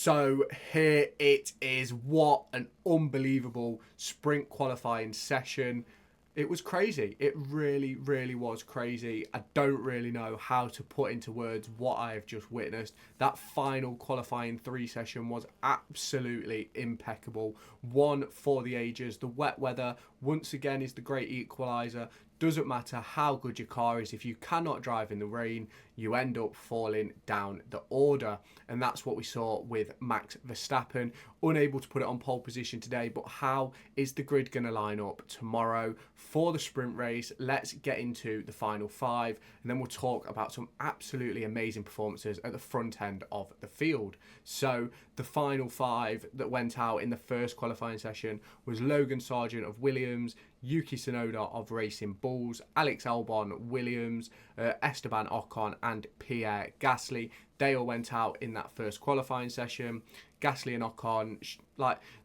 So here it is. What an unbelievable sprint qualifying session. It was crazy. It really, really was crazy. I don't really know how to put into words what I have just witnessed. That final qualifying 3 session was absolutely impeccable. One for the ages. The wet weather, once again, is the great equaliser. Doesn't matter how good your car is, if you cannot drive in the rain, you end up falling down the order. And that's what we saw with Max Verstappen, unable to put it on pole position today. But how is the grid going to line up tomorrow for the sprint race? Let's get into the final 5, and then we'll talk about some absolutely amazing performances at the front end of the field. So the final 5 that went out in the first qualifying session was Logan Sargent of Williams, Yuki Tsunoda of Racing Bulls, Alex Albon, Williams, Esteban Ocon and Pierre Gasly. They all went out in that first qualifying session. Gasly and Ocon,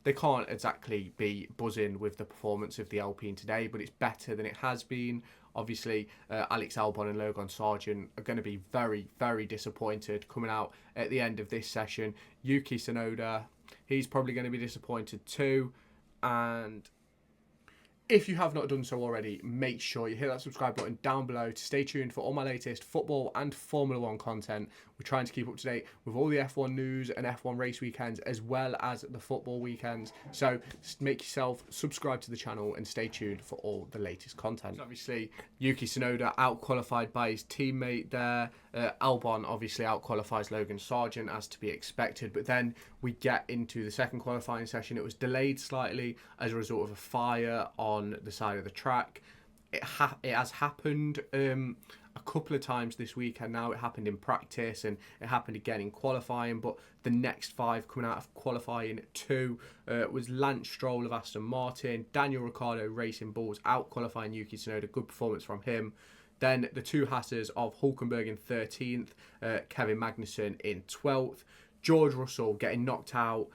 they can't exactly be buzzing with the performance of the Alpine today, but it's better than it has been. Obviously, Alex Albon and Logan Sargent are going to be very, very disappointed coming out at the end of this session. Yuki Tsunoda, he's probably going to be disappointed too. And if you have not done so already, make sure you hit that subscribe button down below to stay tuned for all my latest football and Formula 1 content. We're trying to keep up to date with all the F1 news and F1 race weekends, as well as the football weekends. So make yourself subscribe to the channel and stay tuned for all the latest content. So obviously, Yuki Tsunoda out-qualified by his teammate there. Albon obviously out-qualifies Logan Sargent, as to be expected. But then we get into the second qualifying session. It was delayed slightly as a result of a fire on the side of the track. It has happened a couple of times this weekend now. It happened in practice and it happened again in qualifying, but the next 5 coming out of qualifying 2 was Lance Stroll of Aston Martin, Daniel Ricciardo Racing Bulls out qualifying Yuki Tsunoda. Good performance from him. Then the 2 Haasers of Hulkenberg in 13th, Kevin Magnussen in 12th. George Russell getting knocked out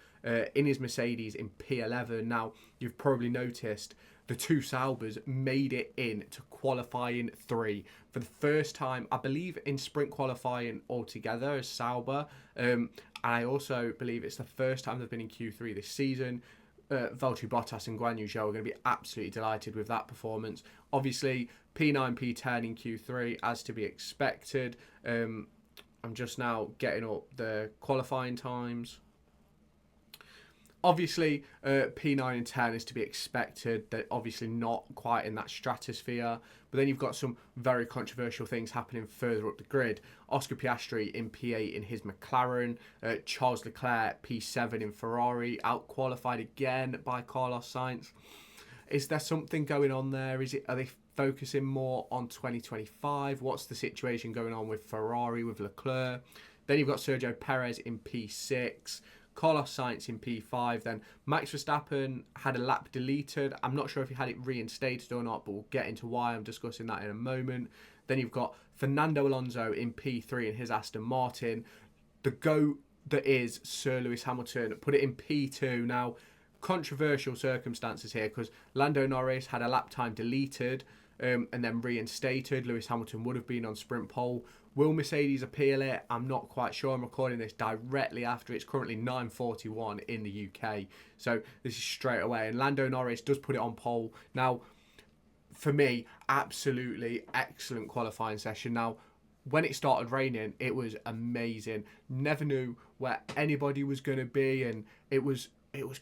in his Mercedes in P11. Now, you've probably noticed the 2 Saubers made it into qualifying 3 for the first time, I believe, in sprint qualifying altogether as Sauber. And I also believe it's the first time they've been in Q3 this season. Valtteri Bottas and Guan Yu Zhou are going to be absolutely delighted with that performance. Obviously, P9, P10 in Q3, as to be expected. I'm just now getting up the qualifying times. Obviously, P9 and 10 is to be expected. They're obviously not quite in that stratosphere. But then you've got some very controversial things happening further up the grid. Oscar Piastri in P8 in his McLaren. Charles Leclerc, P7 in Ferrari. Out-qualified again by Carlos Sainz. Is there something going on there? Are they focusing more on 2025? What's the situation going on with Ferrari, with Leclerc? Then you've got Sergio Perez in P6. Carlos Sainz in P5. Then Max Verstappen had a lap deleted. I'm not sure if he had it reinstated or not, but we'll get into why. I'm discussing that in a moment. Then you've got Fernando Alonso in P3 in his Aston Martin. The GOAT that is Sir Lewis Hamilton put it in P2. Now, controversial circumstances here, because Lando Norris had a lap time deleted and then reinstated. Lewis Hamilton would have been on sprint pole. Will Mercedes appeal it? I'm not quite sure. I'm recording this directly after. It's currently 9:41 in the UK. So this is straight away. And Lando Norris does put it on pole. Now, for me, absolutely excellent qualifying session. Now, when it started raining, it was amazing. Never knew where anybody was going to be, and it was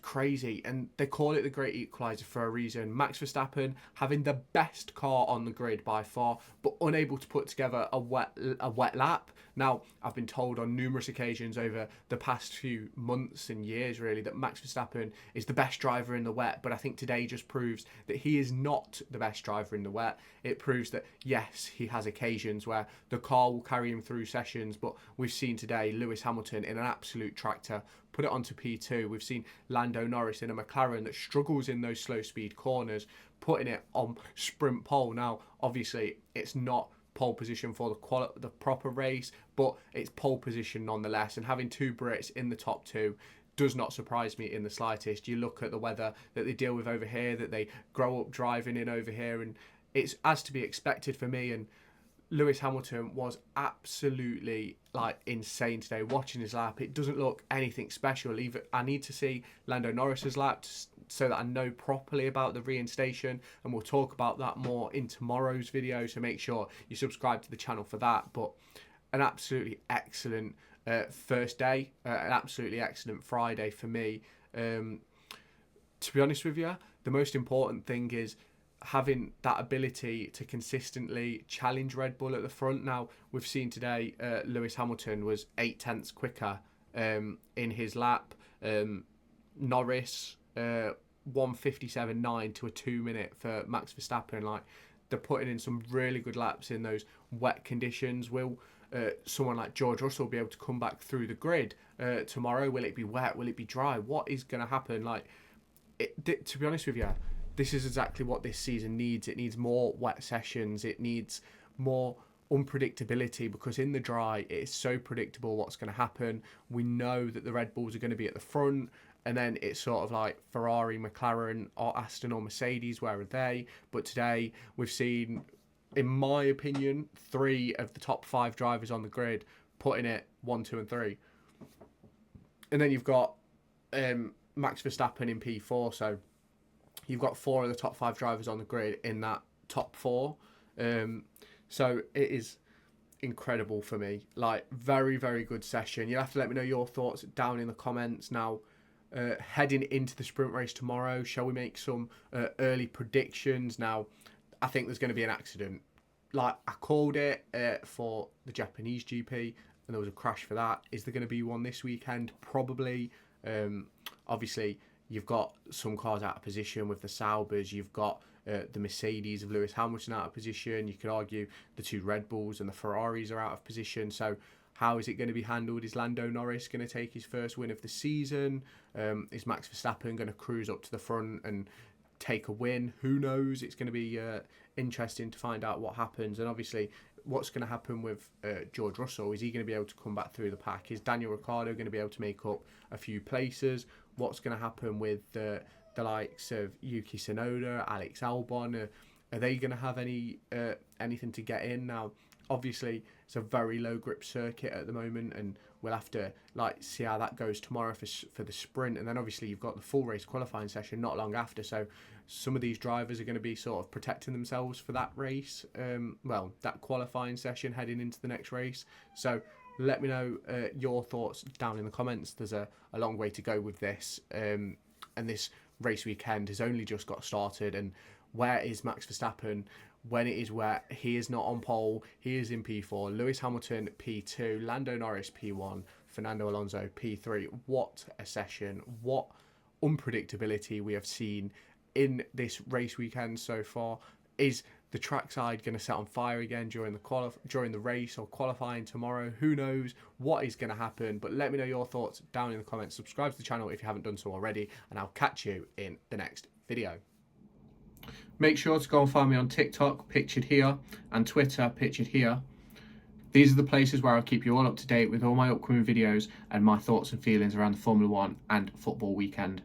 crazy. And they call it the great equaliser for a reason. Max Verstappen having the best car on the grid by far, but unable to put together a wet lap. Now, I've been told on numerous occasions over the past few months and years, really, that Max Verstappen is the best driver in the wet. But I think today just proves that he is not the best driver in the wet. It proves that, yes, he has occasions where the car will carry him through sessions. But we've seen today Lewis Hamilton in an absolute tractor put it onto P2. We've seen Lando Norris in a McLaren that struggles in those slow speed corners, putting it on sprint pole. Now, obviously, it's not pole position for the proper race, but it's pole position nonetheless. And having 2 Brits in the top 2 does not surprise me in the slightest. You look at the weather that they deal with over here, that they grow up driving in over here, and it's as to be expected for me. And Lewis Hamilton was absolutely like insane today. Watching his lap, it doesn't look anything special. Even I need to see Lando Norris's lap so that I know properly about the reinstation, and we'll talk about that more in tomorrow's video. So make sure you subscribe to the channel for that. But an absolutely excellent first day, an absolutely excellent Friday for me. To be honest with you, the most important thing is having that ability to consistently challenge Red Bull at the front. Now, we've seen today Lewis Hamilton was 8/10 quicker in his lap. Norris 1:57.9 to a 2 minute for Max Verstappen. Like, they're putting in some really good laps in those wet conditions. Will someone like George Russell be able to come back through the grid tomorrow? Will it be wet? Will it be dry? What is going to happen? Like, to be honest with you, this is exactly what this season needs. It needs more wet sessions. It needs more unpredictability, because in the dry, it is so predictable what's going to happen. We know that the Red Bulls are going to be at the front, and then it's sort of like Ferrari, McLaren, or Aston or Mercedes, where are they? But today, we've seen, in my opinion, 3 of the top 5 drivers on the grid putting it 1, 2, and 3. And then you've got Max Verstappen in P4, so you've got 4 of the top 5 drivers on the grid in that top 4. So it is incredible for me. Like, very, very good session. You'll have to let me know your thoughts down in the comments. Now, heading into the sprint race tomorrow, shall we make some early predictions? Now, I think there's going to be an accident. Like, I called it for the Japanese GP, and there was a crash for that. Is there going to be one this weekend? Probably. Obviously, you've got some cars out of position with the Saubers. You've got the Mercedes of Lewis Hamilton out of position. You could argue the 2 Red Bulls and the Ferraris are out of position. So how is it going to be handled? Is Lando Norris going to take his first win of the season? Is Max Verstappen going to cruise up to the front and take a win? Who knows? It's going to be interesting to find out what happens. And obviously, what's going to happen with George Russell? Is he going to be able to come back through the pack? Is Daniel Ricciardo going to be able to make up a few places? What's going to happen with the likes of Yuki Tsunoda, Alex Albon? Are they going to have anything to get in? Now, obviously, it's a very low grip circuit at the moment, and we'll have to see how that goes tomorrow for the sprint. And then obviously you've got the full race qualifying session not long after, so some of these drivers are going to be sort of protecting themselves for that race, that qualifying session heading into the next race. So let me know your thoughts down in the comments. There's a long way to go with this, and this race weekend has only just got started. And where is Max Verstappen when it is wet? He is not on pole. He is in P4. Lewis Hamilton P2. Lando Norris P1. Fernando Alonso P3. What a session. What unpredictability we have seen in this race weekend so far. Is the trackside going to set on fire again during the race or qualifying tomorrow? Who knows what is going to happen? But let me know your thoughts down in the comments. Subscribe to the channel if you haven't done so already, and I'll catch you in the next video. Make sure to go and find me on TikTok, pictured here, and Twitter, pictured here. These are the places where I'll keep you all up to date with all my upcoming videos and my thoughts and feelings around the Formula 1 and football weekend.